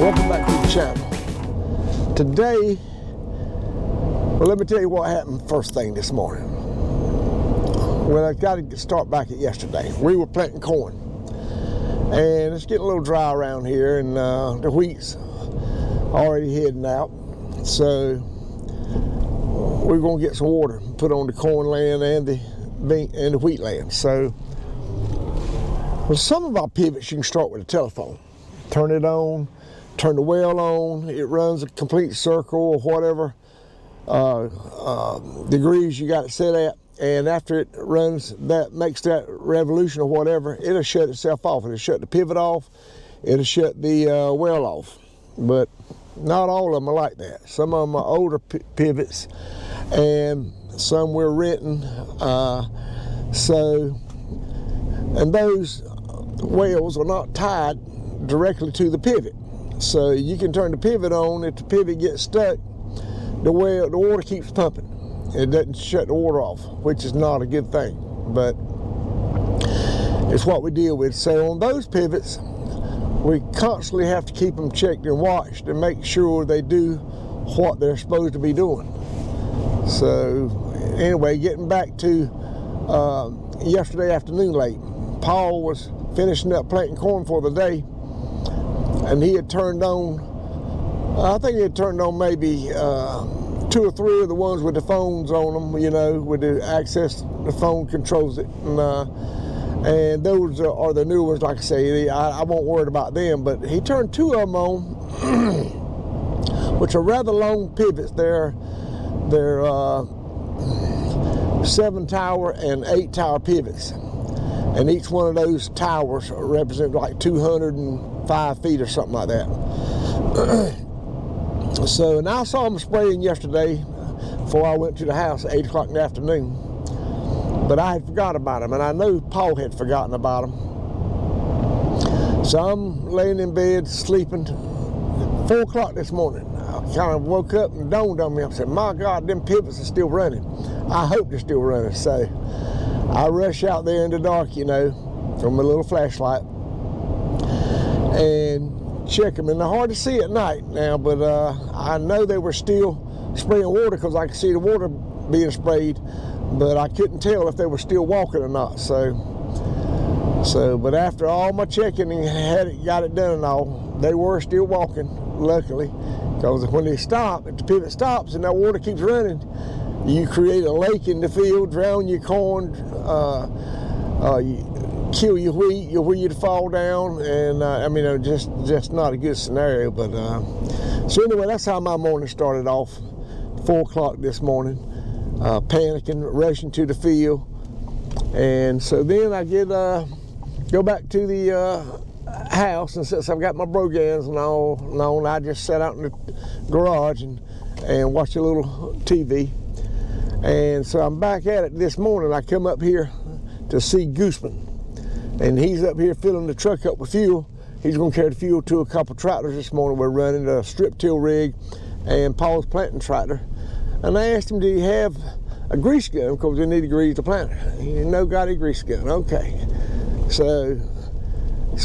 Welcome back to the channel. Today, well, let me tell you what happened first thing this morning. Well, I got to start back at yesterday. We were planting corn, and it's getting a little dry around here, and the wheat's already heading out. So we're going to get some water put on the corn land and the wheat land. So, well, some of our pivots you can start with a telephone. Turn it on, turn the well on. It runs a complete circle or whatever degrees you got it set at. And after it runs, that makes that revolution or whatever, it'll shut itself off. It'll shut the pivot off. It'll shut the well off. But not all of them are like that. Some of them are older pivots, and some we're renting. And those wells are not tied directly to the pivot. So you can turn the pivot on. If the pivot gets stuck, the water keeps pumping. It doesn't shut the water off, which is not a good thing, but it's what we deal with. So on those pivots, we constantly have to keep them checked and watched and make sure they do what they're supposed to be doing. So anyway, getting back to yesterday afternoon late, Paul was finishing up planting corn for the day, and he had turned on, I think he had turned on maybe 2 or 3 of the ones with the phones on them, you know, with the access, the phone controls it. And those are the new ones, like I say. I won't worry about them, but he turned 2 of them on, which are rather long pivots. They're 7-tower and 8-tower pivots. And each one of those towers represent like 205 feet or something like that. So, and I saw them spraying yesterday before I went to the house at 8 o'clock in the afternoon. But I had forgot about them, and I know Paul had forgotten about them. So I'm laying in bed, sleeping. 4 o'clock this morning, I kind of woke up and dawned on me. I said, my God, them pivots are still running. I hope they're still running. So I rush out there in the dark, you know, from a little flashlight, and check them. And they're hard to see at night now, but I know they were still spraying water because I could see the water being sprayed, but I couldn't tell if they were still walking or not. So, but after all my checking and got it done and all, they were still walking, luckily, because when they stop, if the pivot stops and that water keeps running, you create a lake in the field, drown your corn, you kill your wheat would fall down, and I mean, just not a good scenario. But so anyway, that's how my morning started off. 4 o'clock this morning, panicking, rushing to the field, and so then I go back to the house, and since I've got my brogans and all, I just sat out in the garage and watched a little TV. And so I'm back at it this morning. I come up here to see Gooseman, and he's up here filling the truck up with fuel. He's going to carry the fuel to a couple tractors this morning. We're running a strip till rig and Paul's planting tractor. And I asked him, did he have a grease gun? Because we need to grease the planter. He didn't know got a grease gun. Okay. So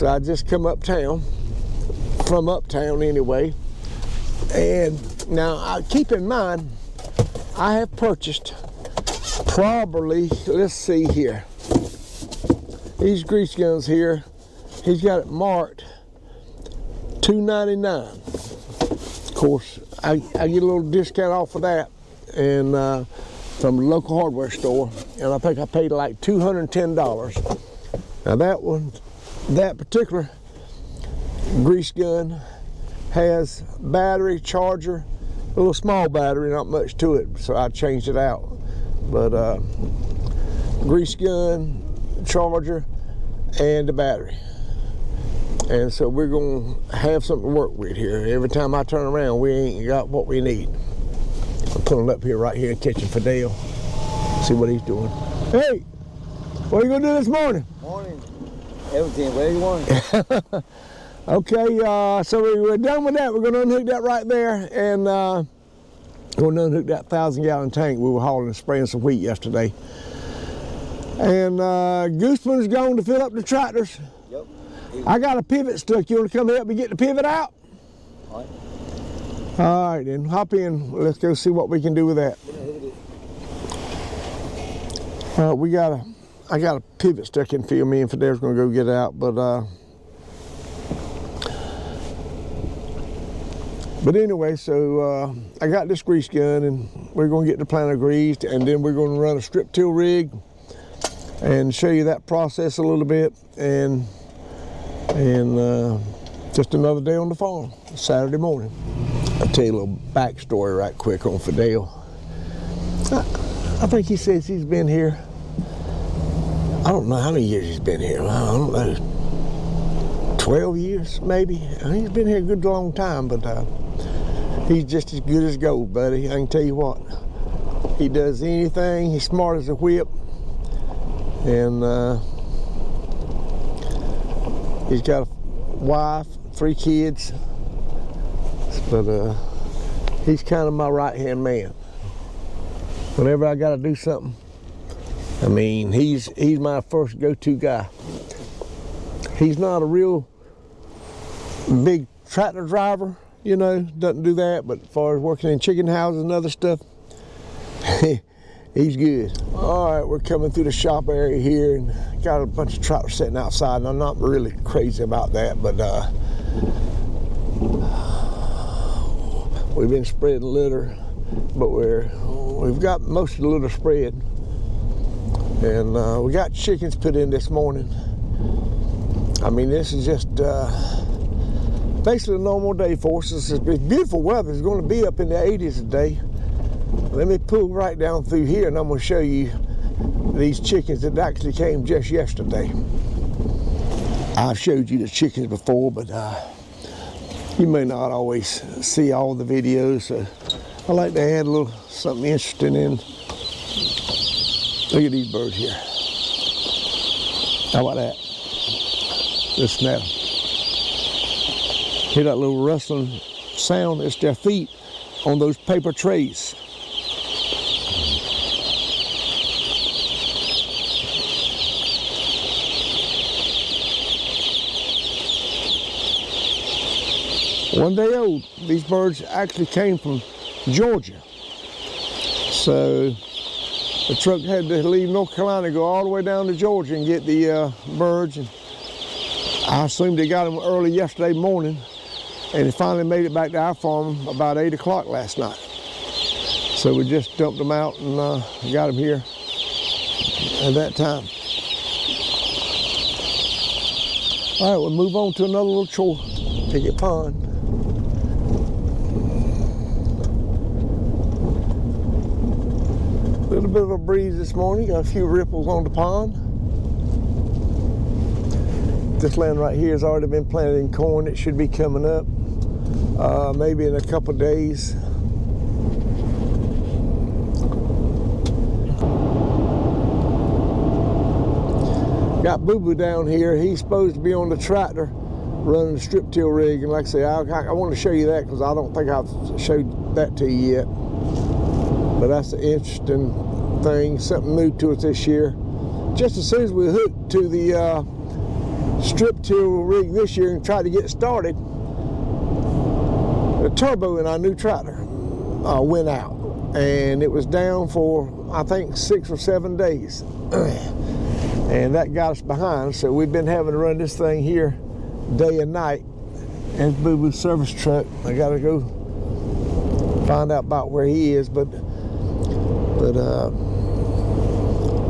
I just come uptown, from uptown anyway. And now keep in mind, I have purchased probably, let's see here, these grease guns here, he's got it marked $2.99. Of course, I get a little discount off of that, and from the local hardware store, and I think I paid like $210. Now that particular grease gun has battery, charger, a little small battery, not much to it, so I changed it out. But grease gun, charger, and the battery. And so we're gonna have something to work with here. Every time I turn around, we ain't got what we need. I'm pulling up here right here and catching Fidel. See what he's doing. Hey, what are you gonna do this morning? Morning. Everything, where you want it? Okay, so we're done with that. We're gonna unhook that right there, and we're gonna unhook that 1,000-gallon tank we were hauling and spraying some wheat yesterday. And Gooseman's going to fill up the tractors. Yep. I got a pivot stuck. You want to come help me get the pivot out? All right, then hop in. Let's go see what we can do with that. I got a pivot stuck in field. Me and Fidel's gonna go get it out, but anyway, so I got this grease gun, and we're gonna get the planter greased, and then we're gonna run a strip till rig and show you that process a little bit, and just another day on the farm, Saturday morning. I'll tell you a little backstory right quick on Fidel. I think he says he's been here, I don't know how many years he's been here. I don't know, 12 years maybe. He's been here a good long time, but he's just as good as gold, buddy. I can tell you what. He does anything. He's smart as a whip. And he's got a wife, 3 kids. But he's kind of my right-hand man. Whenever I got to do something, I mean, he's my first go-to guy. He's not a real big tractor driver, you know, doesn't do that, but as far as working in chicken houses and other stuff, he's good. All right, we're coming through the shop area here, and got a bunch of tractors sitting outside, and I'm not really crazy about that, but we've been spreading litter, but we've got most of the litter spread, and we got chickens put in this morning. I mean, this is just basically a normal day for us. It's beautiful weather. It's going to be up in the 80s today. Let me pull right down through here, and I'm going to show you these chickens that actually came just yesterday. I've showed you the chickens before, but you may not always see all the videos. So I like to add a little something interesting in. Look at these birds here. How about that? Listen to that. Hear that little rustling sound? It's their feet on those paper trays. One day old. These birds actually came from Georgia. So the truck had to leave North Carolina, go all the way down to Georgia and get the birds. And I assumed they got them early yesterday morning, and they finally made it back to our farm about 8 o'clock last night. So we just dumped them out and got them here at that time. All right, we'll move on to another little chore. Picket pond. A little bit of a breeze this morning. Got a few ripples on the pond. This land right here has already been planted in corn. It should be coming up maybe in a couple of days. Got Boo Boo down here. He's supposed to be on the tractor running the strip till rig, and like I say, I want to show you that because I don't think I've showed that to you yet. But that's an interesting thing, something new to us this year. Just as soon as we hooked to the strip till rig this year and tried to get started, the turbo in our new tractor went out, and it was down for I think 6 or 7 days. And that got us behind, so we've been having to run this thing here day and night. And Boo Boo's service truck. I gotta go find out about where he is, but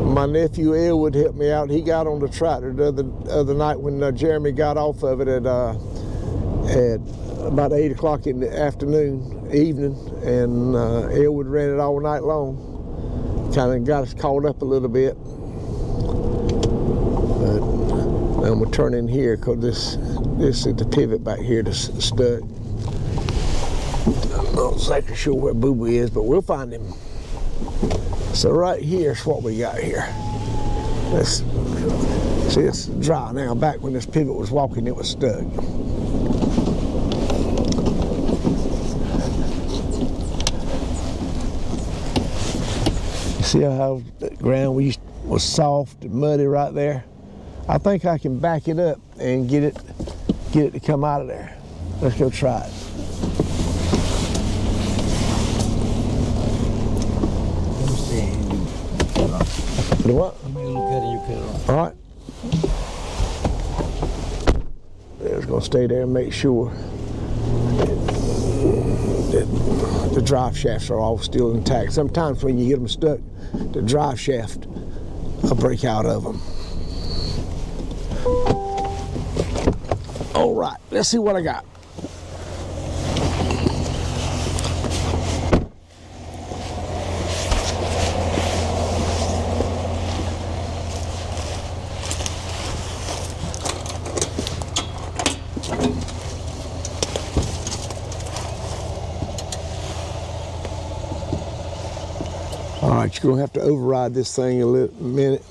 my nephew Elwood helped me out. He got on the tractor the other night when Jeremy got off of it at about 8 o'clock in the evening, and Elwood ran it all night long. Kind of got us caught up a little bit. But I'm gonna turn in here because this is the pivot back here that's stuck. I'm not exactly sure where Boo Boo is, but we'll find him. So right here's what we got here. Let's see, it's dry now. Back when this pivot was walking, it was stuck. See how the ground was soft and muddy right there? I think I can back it up and get it to come out of there. Let's go try it. The what? Let me look at it, you can. All right. It's going to stay there and make sure that the drive shafts are all still intact. Sometimes when you get them stuck, the drive shaft will break out of them. All right, let's see what I got. All right, you're gonna have to override this thing a little minute.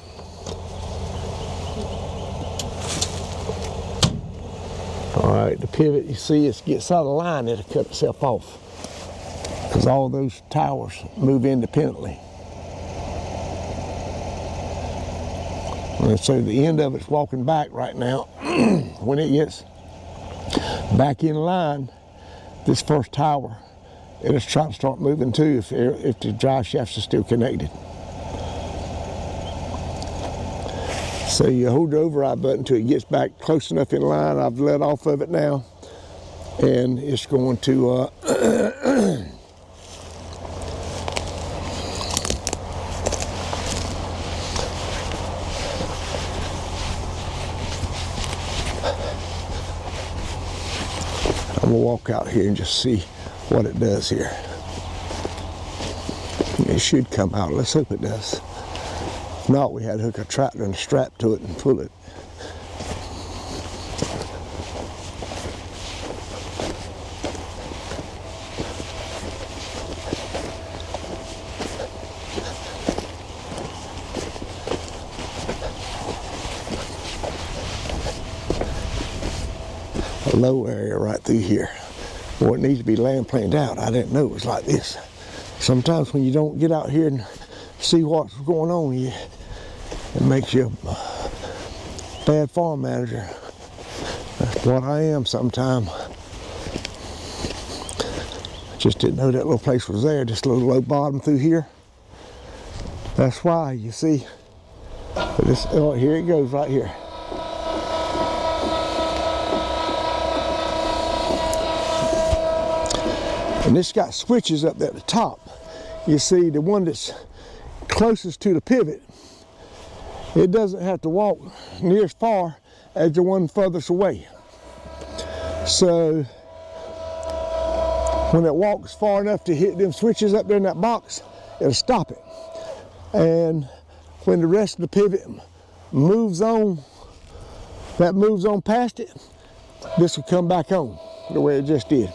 All right, the pivot, you see, it gets out of line, it'll cut itself off because all those towers move independently. And so the end of it's walking back right now. When it gets back in line, this first tower, it'll try to start moving too if the drive shafts are still connected. So you hold the override button until it gets back close enough in line. I've let off of it now, and it's going to I'm gonna walk out here and just see what it does here. It should come out. Let's hope it does. If not, we had to hook a tractor and a strap to it and pull it. A low area right through here. Well, it needs to be land planed out. I didn't know it was like this. Sometimes when you don't get out here and see what's going on, it makes you a bad farm manager. That's what I am sometimes. Just didn't know that little place was there, just a little low bottom through here. That's why, you see. But this, oh, here it goes right here. And this got switches up at the top. You see, the one that's closest to the pivot, it doesn't have to walk near as far as the one furthest away. So when it walks far enough to hit them switches up there in that box, it'll stop it. And when the rest of the pivot moves on, that moves on past it, this will come back on the way it just did.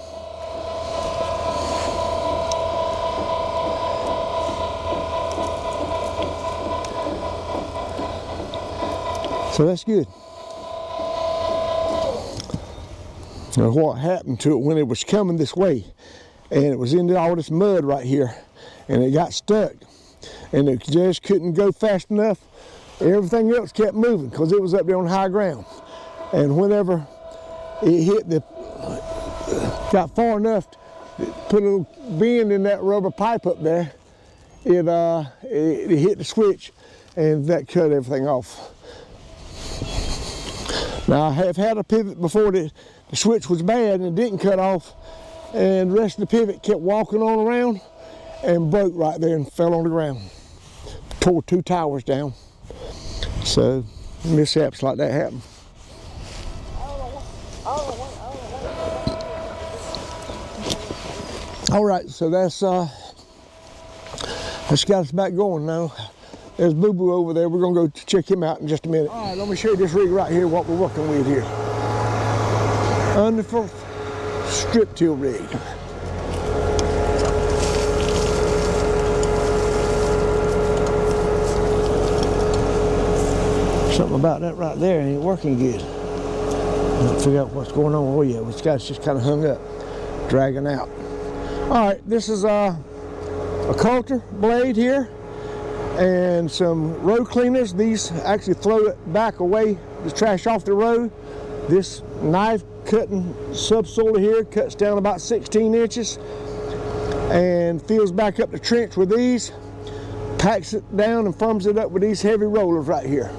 So that's good. Now what happened to it when it was coming this way, and it was into all this mud right here, and it got stuck, and it just couldn't go fast enough. Everything else kept moving because it was up there on high ground. And whenever it hit got far enough to put a little bend in that rubber pipe up there, it hit the switch, and that cut everything off. Now I have had a pivot before the switch was bad and it didn't cut off, and the rest of the pivot kept walking on around and broke right there and fell on the ground. Tore 2 towers down. So mishaps like that happen. All right, so that's got us back going now. There's Boo Boo over there. We're gonna go check him out in just a minute. All right, let me show you this rig right here, what we're working with here. Underfoot strip till rig. Something about that right there ain't working good. Let's figure out what's going on. Oh yeah, this guy's just kind of hung up, dragging out. All right, this is a coulter blade here, and some road cleaners. These actually throw it back away, the trash off the road. This knife cutting subsoiler here cuts down about 16 inches and fills back up the trench with these. packs it down and firms it up with these heavy rollers right here.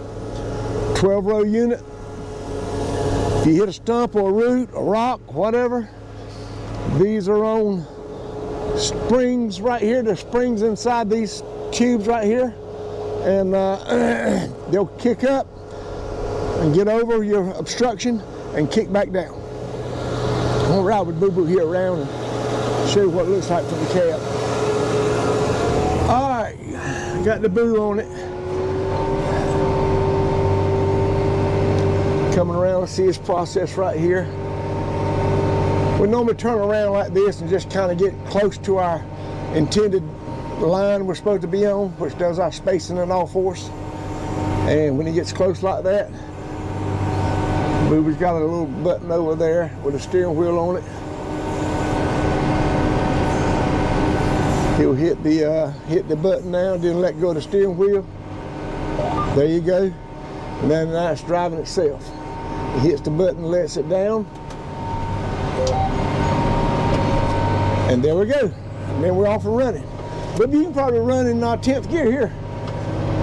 12-row unit. If you hit a stump or a root, a rock, whatever, these are on springs right here. There's springs inside these tubes right here, and they'll kick up and get over your obstruction and kick back down. I'm gonna ride with Boo Boo here around and show you what it looks like from the cab. All right, got the Boo on it. Coming around, let's see this process right here. We normally turn around like this and just kind of get close to our intended line we're supposed to be on, which does our spacing and all for us. And when it gets close like that, Boo Boo's got a little button over there with a steering wheel on it. He'll hit the button now, then let go of the steering wheel. There you go. And then now it's driving itself. He hits the button, lets it down. And there we go. And then we're off and running. But you can probably run in 10th gear here.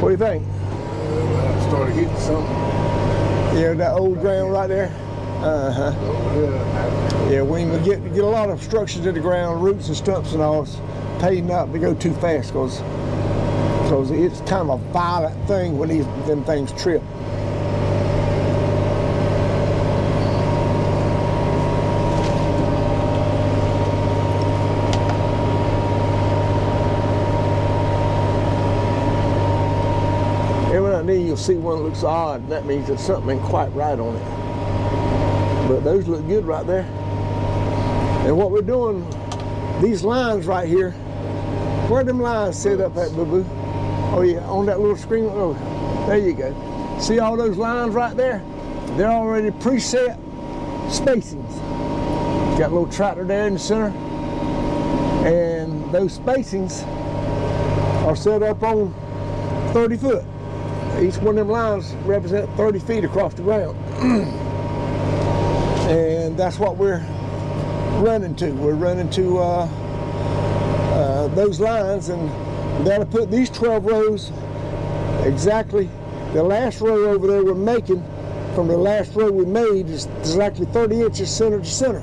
What do you think? I started hitting something. Yeah, that old ground right there. Uh-huh. Yeah, when we get a lot of structures in the ground, roots and stumps and all, it's paid not to go too fast because it's kind of a violent thing when them things trip. Every now and then you'll see one that looks odd, and that means there's something ain't quite right on it. But those look good right there. And what we're doing, these lines right here, where are them lines set up at, Boo Boo? Oh yeah, on that little screen. Oh, there you go. See all those lines right there? They're already preset spacings. Got a little tractor there in the center. And those spacings are set up on 30 foot. Each one of them lines represent 30 feet across the ground. And that's what we're running to. We're running to those lines, and that'll put these 12 rows exactly. The last row over there we're making from the last row we made is exactly 30 inches center to center.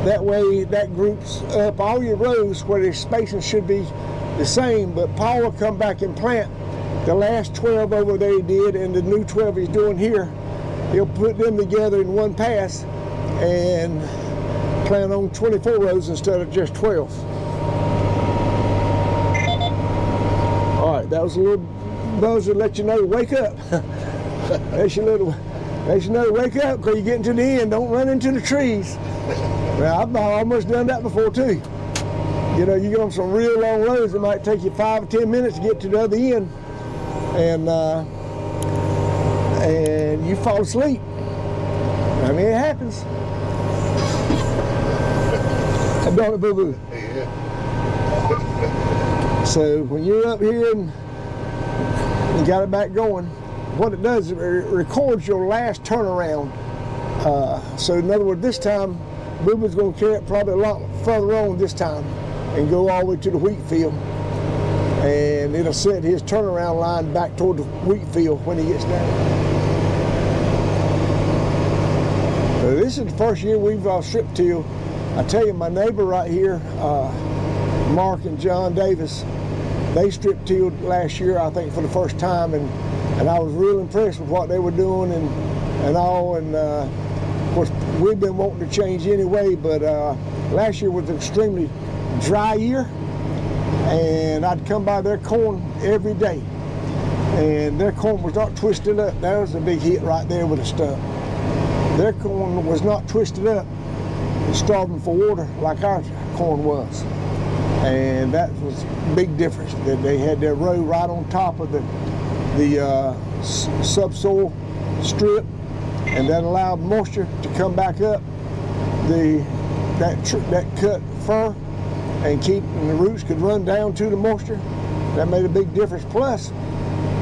That way that groups up all your rows where the spacing should be the same, but Paul will come back and plant the last 12 over there he did, and the new 12 he's doing here. He'll put them together in one pass and plan on 24 rows instead of just 12. All right, that was a little buzzer to let you know to wake up. Let you know to wake up because you're getting to the end. Don't run into the trees. Well, I've almost done that before too. You know, you get on some real long roads, it might take you 5 or 10 minutes to get to the other end, and you fall asleep. I mean, it happens. Don't it, Boo Boo? Yeah. So when you're up here and you got it back going, what it does is it records your last turnaround. So in other words, this time, Boo Boo's going to carry it probably a lot further on this time and go all the way to the wheat field. And it'll set his turnaround line back toward the wheat field when he gets down. So this is the first year we've strip tilled. I tell you, my neighbor right here, Mark and John Davis, they strip tilled last year, I think, for the first time, and I was real impressed with what they were doing and all. And of course, we've been wanting to change anyway, but last year was an extremely dry year, and I'd come by their corn every day, and their corn was not twisted up. That was a big hit right there with a stump. Their corn was not twisted up and starving for water like our corn was, and that was a big difference. That they had their row right on top of the subsoil strip, and that allowed moisture to come back up that cut fur and the roots could run down to the moisture. That made a big difference. Plus,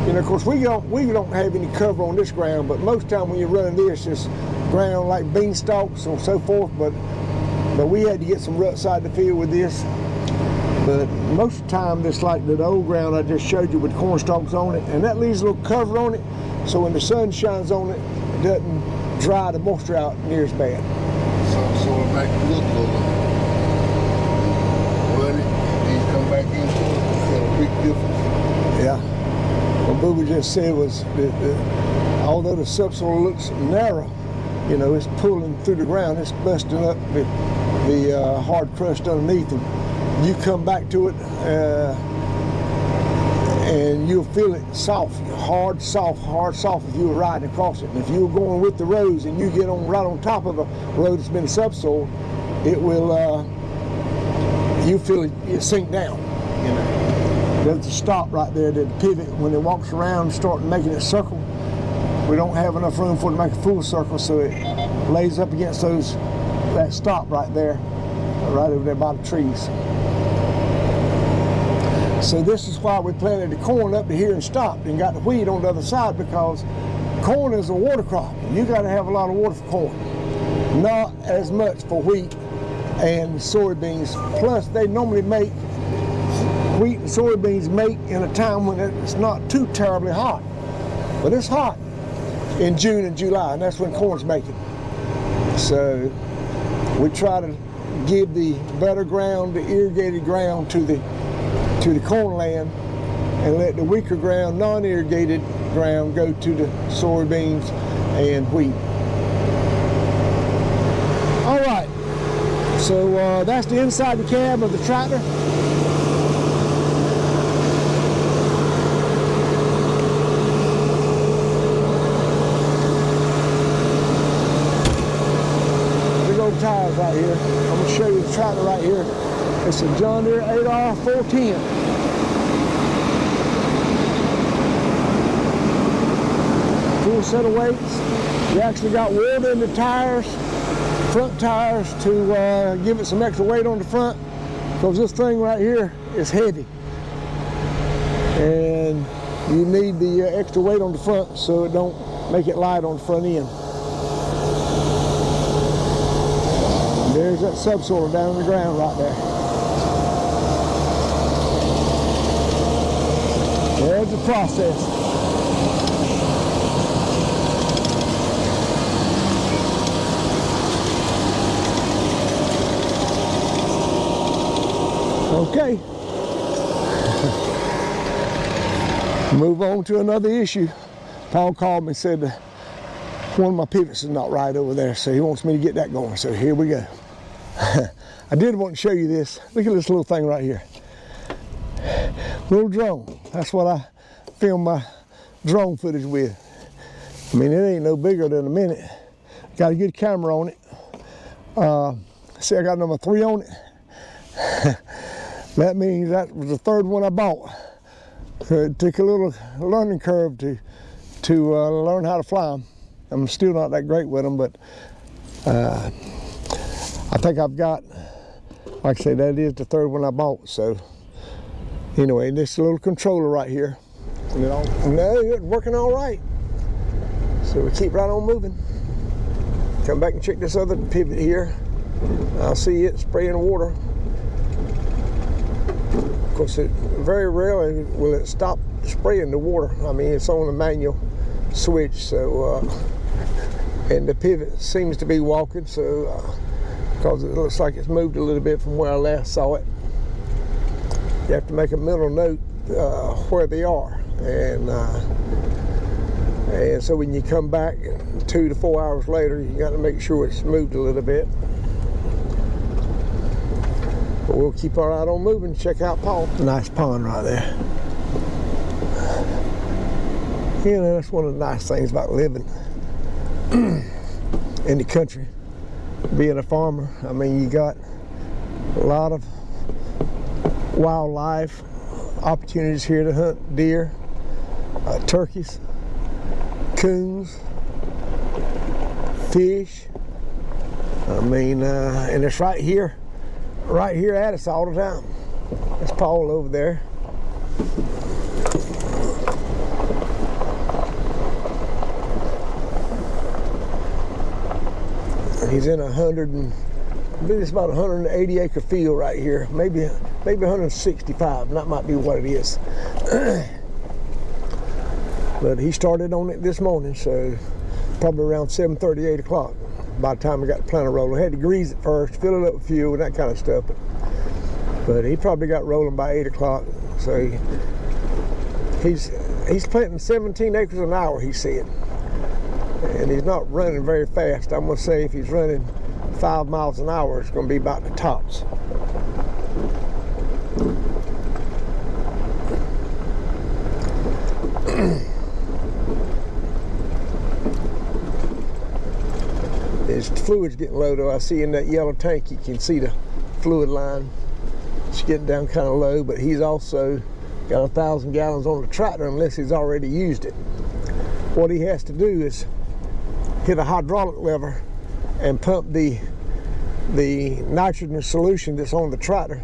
you know, of course, we don't have any cover on this ground, but most time when you're running this, it's ground like beanstalks and so forth. But we had to get some rut side the field with this. But most of the time, it's like the old ground I just showed you with corn stalks on it, and that leaves a little cover on it, so when the sun shines on it, it doesn't dry the moisture out near as bad. Some sort of make it look a little muddy, and then come back into it. It's a big difference. Yeah. What Booba just said was that although the subsoil looks narrow, you know, it's pulling through the ground, it's busting up the hard crust underneath them. You come back to it and you'll feel it soft, hard, soft if you were riding across it. And if you were going with the roads and you get on right on top of a road that's been subsoil, it will, you feel it sink down, you know. There's a stop right there, the pivot, when it walks around, start making it circle. We don't have enough room for it to make a full circle, so it lays up against that stop right there, right over there by the trees. So this is why we planted the corn up to here and stopped and got the wheat on the other side, because corn is a water crop. You got to have a lot of water for corn. Not as much for wheat and soybeans. Plus, they normally make, wheat and soybeans make in a time when it's not too terribly hot. But it's hot in June and July, and that's when corn's making. So we try to give the better ground, the irrigated ground to the corn land, and let the weaker ground, non-irrigated ground, go to the soybeans and wheat. All right, so that's the inside the cab of the tractor. Big old tires right here. I'm gonna show you the tractor right here. It's a John Deere 8R 410. Full set of weights. We actually got water in the tires, front tires, to give it some extra weight on the front, because this thing right here is heavy. And you need the extra weight on the front so it don't make it light on the front end. There's that subsoil down in the ground right there. There's the process. Okay. Move on to another issue. Paul called me and said one of my pivots is not right over there, so he wants me to get that going. So here we go. I did want to show you this. Look at this little thing right here. Little drone. That's what I film my drone footage with. I mean, it ain't no bigger than a minute. Got a good camera on it. See, I got number 3 on it. That means that was the 3rd one I bought. So it took a little learning curve to learn how to fly them. I'm still not that great with them, but I think I've got, like I say, that is the 3rd one I bought. So anyway, this little controller right here. No, it's working all right. So we keep right on moving. Come back and check this other pivot here. I'll see it spraying water. Of course, it very rarely will it stop spraying the water. I mean, it's on a manual switch, so and the pivot seems to be walking, so because it looks like it's moved a little bit from where I last saw it. You have to make a mental note where they are, and so when you come back 2 to 4 hours later, you got to make sure it's moved a little bit. But we'll keep our eye on moving. Check out Paul. Nice pond right there. You know, that's one of the nice things about living in the country, being a farmer. I mean, you got a lot of wildlife opportunities here to hunt deer, turkeys, coons, fish. I mean, and it's right here at us all the time. There's Paul over there. He's in a 100 and I think it's about 180 acre field right here, maybe 165, and that might be what it is. But he started on it this morning, so probably around 7:30, 8 o'clock. By the time I got the planter rolling, I had to grease it first, fill it up with fuel and that kind of stuff. But he probably got rolling by 8 o'clock. So he's planting 17 acres an hour, he said. And he's not running very fast. I'm gonna say if he's running 5 miles an hour, it's gonna be about the tops. His fluid's getting low though. I see in that yellow tank, you can see the fluid line. It's getting down kind of low, but he's also got 1,000 gallons on the tractor unless he's already used it. What he has to do is hit a hydraulic lever and pump the nitrogen solution that's on the tractor,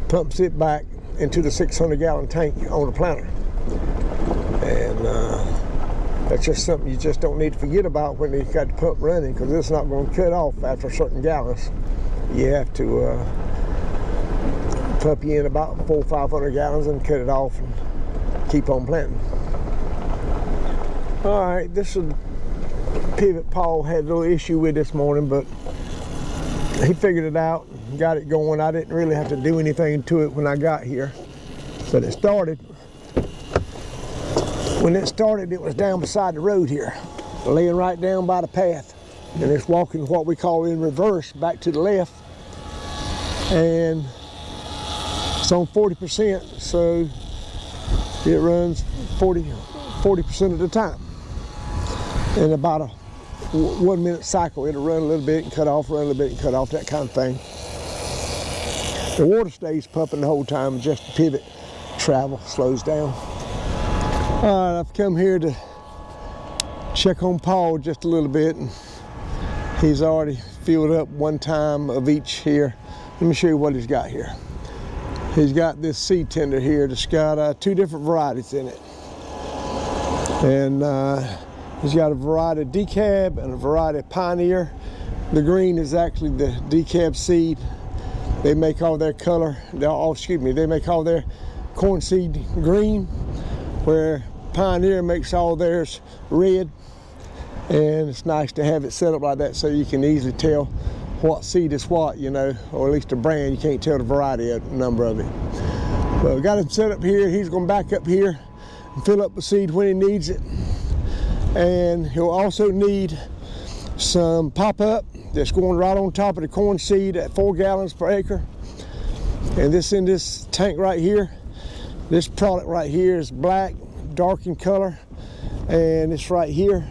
pumps it back into the 600 gallon tank on the planter. And that's just something you just don't need to forget about when you got the pump running, because it's not going to cut off after certain gallons. You have to pump you in about 400 or 500 gallons and cut it off and keep on planting. All right, this is a pivot Paul had a little issue with this morning, but he figured it out, got it going. I didn't really have to do anything to it when I got here, but it started. When it started, it was down beside the road here, laying right down by the path, and it's walking what we call in reverse back to the left, and it's on 40%, so it runs 40% of the time. In about a 1 minute cycle, it'll run a little bit and cut off, run a little bit and cut off, that kind of thing. The water stays pumping the whole time, just the pivot travel slows down. All right, I've come here to check on Paul just a little bit, and he's already filled up one time of each here. Let me show you what he's got here. He's got this seed tender here that's got 2 different varieties in it. And he's got a variety of decab and a variety of pioneer. The green is actually the decab seed. They make all their color, they make all their corn seed green, where Pioneer makes all theirs red. And it's nice to have it set up like that so you can easily tell what seed is what, you know, or at least a brand. You can't tell the variety number of it. But we got him set up here. He's going to back up here and fill up the seed when he needs it. And he'll also need some pop-up that's going right on top of the corn seed at 4 gallons per acre. And this in this tank right here, this product right here is black, dark in color, and it's right here.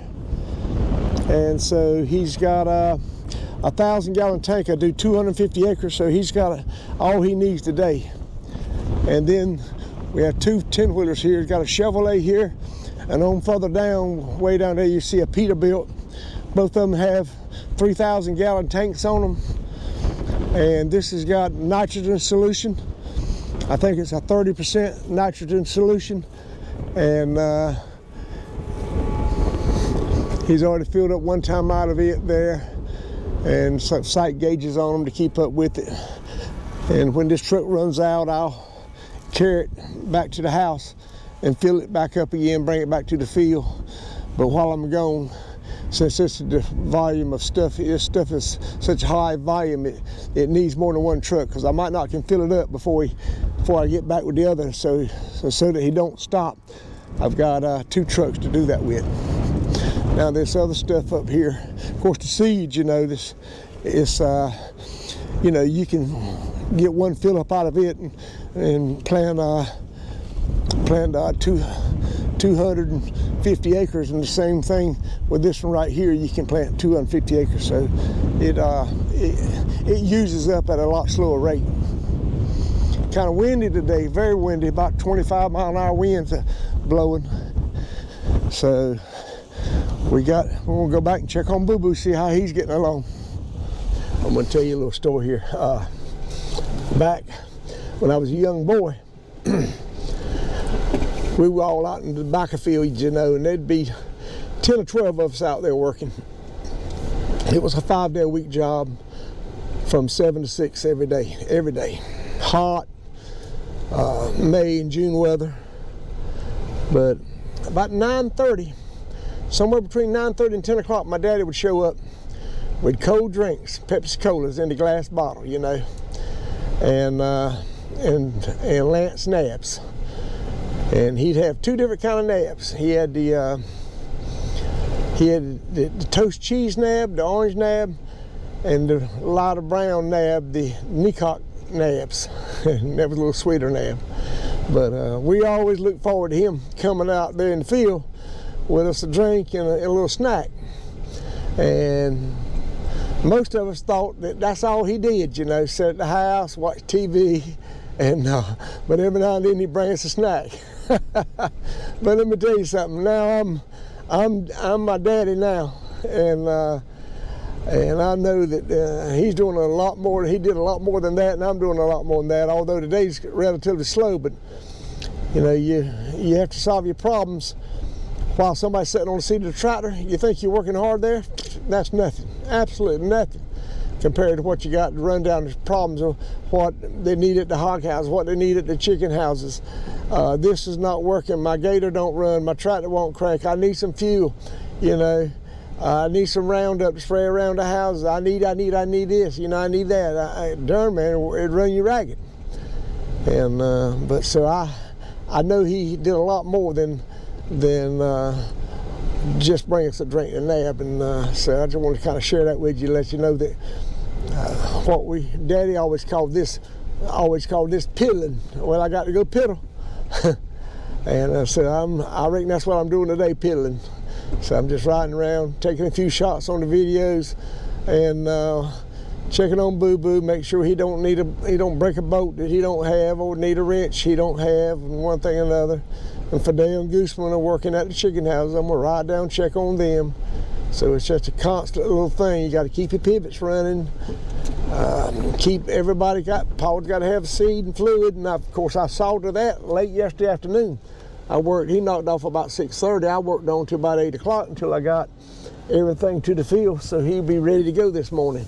And so he's got a 1,000 gallon tank. I do 250 acres, so he's got all he needs today. And then we have 2 10-wheelers here. He's got a Chevrolet here, and on further down, way down there, you see a Peterbilt. Both of them have 3,000 gallon tanks on them. And this has got nitrogen solution. I think it's a 30% nitrogen solution. And he's already filled up one time out of it there, and some sight gauges on them to keep up with it. And when this truck runs out, I'll carry it back to the house and fill it back up again, bring it back to the field. But while I'm gone, since this is the volume of stuff, this stuff is such high volume, it needs more than one truck, because I might not can fill it up before I get back with the other, so that he don't stop. I've got 2 trucks to do that with. Now this other stuff up here, of course the seeds, you know, this is, you know, you can get one fill up out of it and plant 250 acres, and the same thing with this one right here. You can plant 250 acres, so it uses up at a lot slower rate. Kind of windy today, very windy, about 25 mile an hour winds blowing. So we're gonna go back and check on Boo Boo, see how he's getting along. I'm gonna tell you a little story here. Back when I was a young boy, we were all out in the back of fields, you know, and there'd be 10 or 12 of us out there working. It was a 5-day-a-week job, from 7 to 6 every day. Hot, May and June weather. But about 9:30, somewhere between 9:30 and 10 o'clock, my daddy would show up with cold drinks, Pepsi Colas in the glass bottle, you know, and Lance nabs. And he'd have two different kind of nabs. He had the toast cheese nab, the orange nab, and the lighter brown nab, the Necock nabs. That was a little sweeter nab. But we always look forward to him coming out there in the field with us a drink and a little snack. And most of us thought that that's all he did, you know, sit at the house, watch TV, and but every now and then he'd bring us a snack. But let me tell you something. Now I'm my daddy now, and I know that he's doing a lot more. He did a lot more than that, and I'm doing a lot more than that. Although today's relatively slow, but you know, you have to solve your problems while somebody's sitting on the seat of the tractor. You think you're working hard there? That's nothing, absolutely nothing, compared to what you got to run down the problems of what they need at the hog house, what they need at the chicken houses. This is not working. My gator don't run. My tractor won't crank. I need some fuel, you know. I need some Roundup to spray around the houses. I need this, you know, I need that. Darn, man, it'd run you ragged. And but so I know he did a lot more than just bring us a drink and nab. And so I just want to kind of share that with you, let you know that what Daddy always called this piddling. Well, I got to go piddle. And so I reckon that's what I'm doing today, piddling. So I'm just riding around, taking a few shots on the videos, and checking on Boo Boo, make sure he don't break a bolt that he don't have, or need a wrench he don't have, and one thing or another. And Fidel and Gooseman are working at the chicken houses. I'm gonna ride down, check on them. So it's just a constant little thing. You got to keep your pivots running. Keep everybody Paul's got to have seed and fluid, and of course I saw to that late yesterday afternoon. He knocked off about 6:30. I worked on till about 8 o'clock until I got everything to the field, so he'll be ready to go this morning.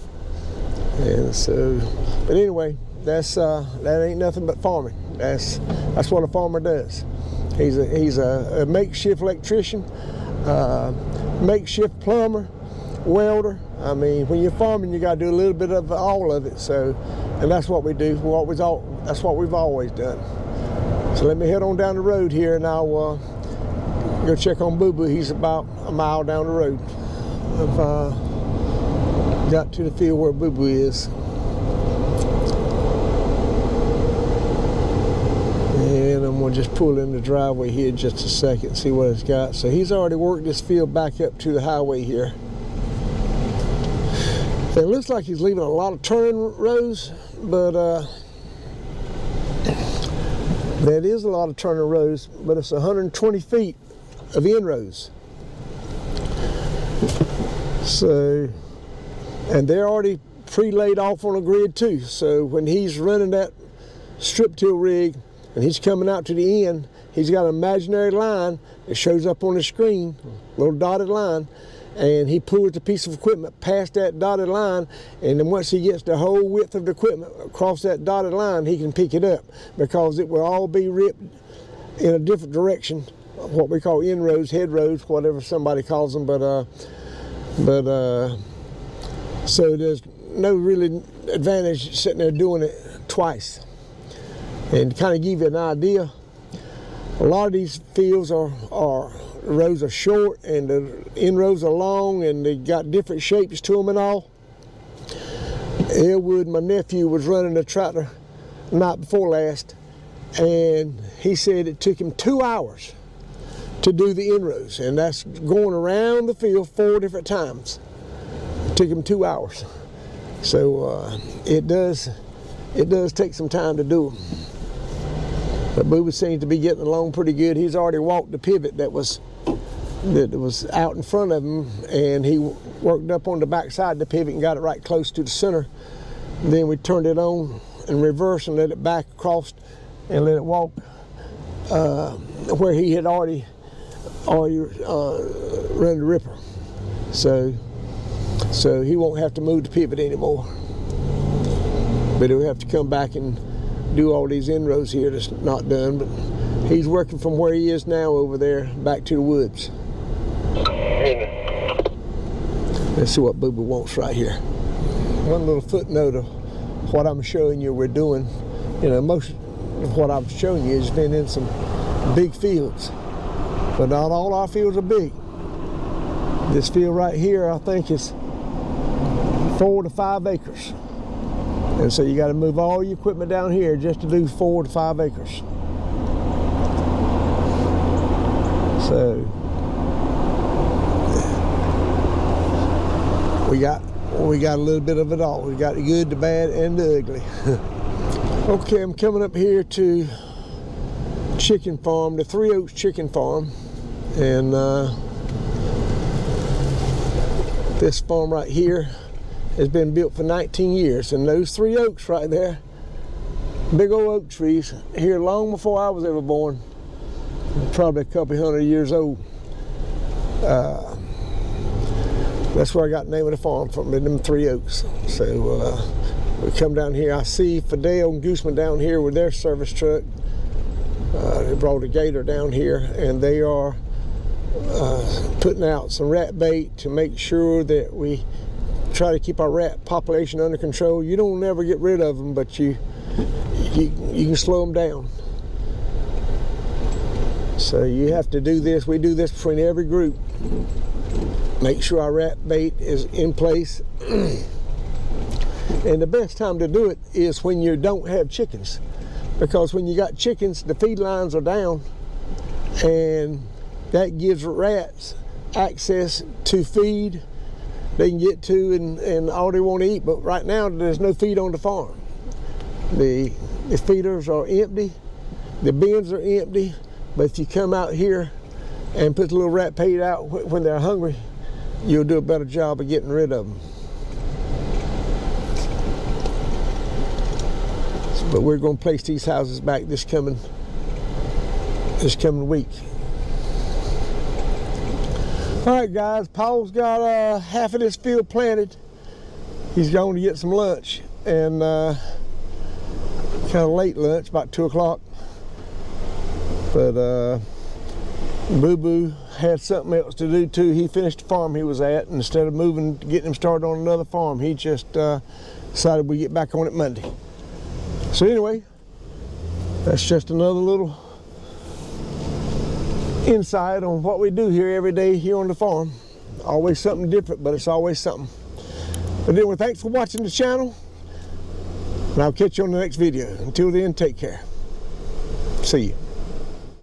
And so, but anyway, that ain't nothing but farming. That's what a farmer does. He's a makeshift electrician, makeshift plumber, welder. I mean, when you're farming, you got to do a little bit of all of it. So, and that's what we do. That's what we've always done. So let me head on down the road here, and I'll go check on Boo Boo. He's about a mile down the road. I've got to the field where Boo Boo is. And I'm gonna just pull in the driveway here just a second, see what it's got. So he's already worked this field back up to the highway here. And it looks like he's leaving a lot of turning rows, but that is a lot of turning rows, but it's 120 feet of inrows. So, and they're already pre-laid off on a grid too. So when he's running that strip till rig and he's coming out to the end, he's got an imaginary line that shows up on the screen, a little dotted line, and he pulls the piece of equipment past that dotted line, and then once he gets the whole width of the equipment across that dotted line, he can pick it up, because it will all be ripped in a different direction, what we call inroads, head roads, whatever somebody calls them. But so there's no really advantage sitting there doing it twice. And to kind of give you an idea, a lot of these fields rows are short and the inrows are long, and they got different shapes to them and all. Elwood, my nephew, was running a tractor the night before last, and he said it took him 2 hours to do the inrows, and that's going around the field 4 different times. It took him 2 hours. So it does take some time to do them. But Boo Boo seems to be getting along pretty good. He's already walked the pivot that was out in front of him, and he worked up on the back side of the pivot and got it right close to the center. And then we turned it on in reverse and let it back across and let it walk where he had already run the ripper. So he won't have to move the pivot anymore. But he'll have to come back and do all these inrows here that's not done. But he's working from where he is now over there back to the woods. Let's see what Boo Boo wants right here. One little footnote of what I'm showing you we're doing. You know, most of what I'm showing you has been in some big fields, but not all our fields are big. This field right here, I think, is 4 to 5 acres. And so you got to move all your equipment down here just to do 4 to 5 acres. So we got a little bit of it all. We got the good, the bad, and the ugly. Okay, I'm coming up here to chicken farm, the Three Oaks Chicken Farm, and this farm right here has been built for 19 years, and those 3 oaks right there, big old oak trees, here long before I was ever born, probably a couple hundred years old. That's where I got the name of the farm from, them 3 oaks. So we come down here, I see Fidel and Gooseman down here with their service truck. They brought a gator down here, and they are putting out some rat bait to make sure that we try to keep our rat population under control. You don't never get rid of them, but you can slow them down. So you have to do this. We do this between every group. Make sure our rat bait is in place. And the best time to do it is when you don't have chickens, because when you got chickens, the feed lines are down, and that gives rats access to feed they can get to and all they want to eat. But right now there's no feed on the farm. The feeders are empty, the bins are empty, but if you come out here and put the little rat bait out when they're hungry, you'll do a better job of getting rid of them. But we're going to place these houses back this coming week. All right, guys, Paul's got half of this field planted. He's going to get some lunch, and kind of late lunch, about 2 o'clock. But Boo Boo had something else to do too. He finished the farm he was at, and instead of getting him started on another farm, he just decided we'd get back on it Monday. So anyway, that's just another little insight on what we do here every day here on the farm. Always something different, but it's always something. But anyway, thanks for watching the channel, and I'll catch you on the next video. Until then, take care. See you.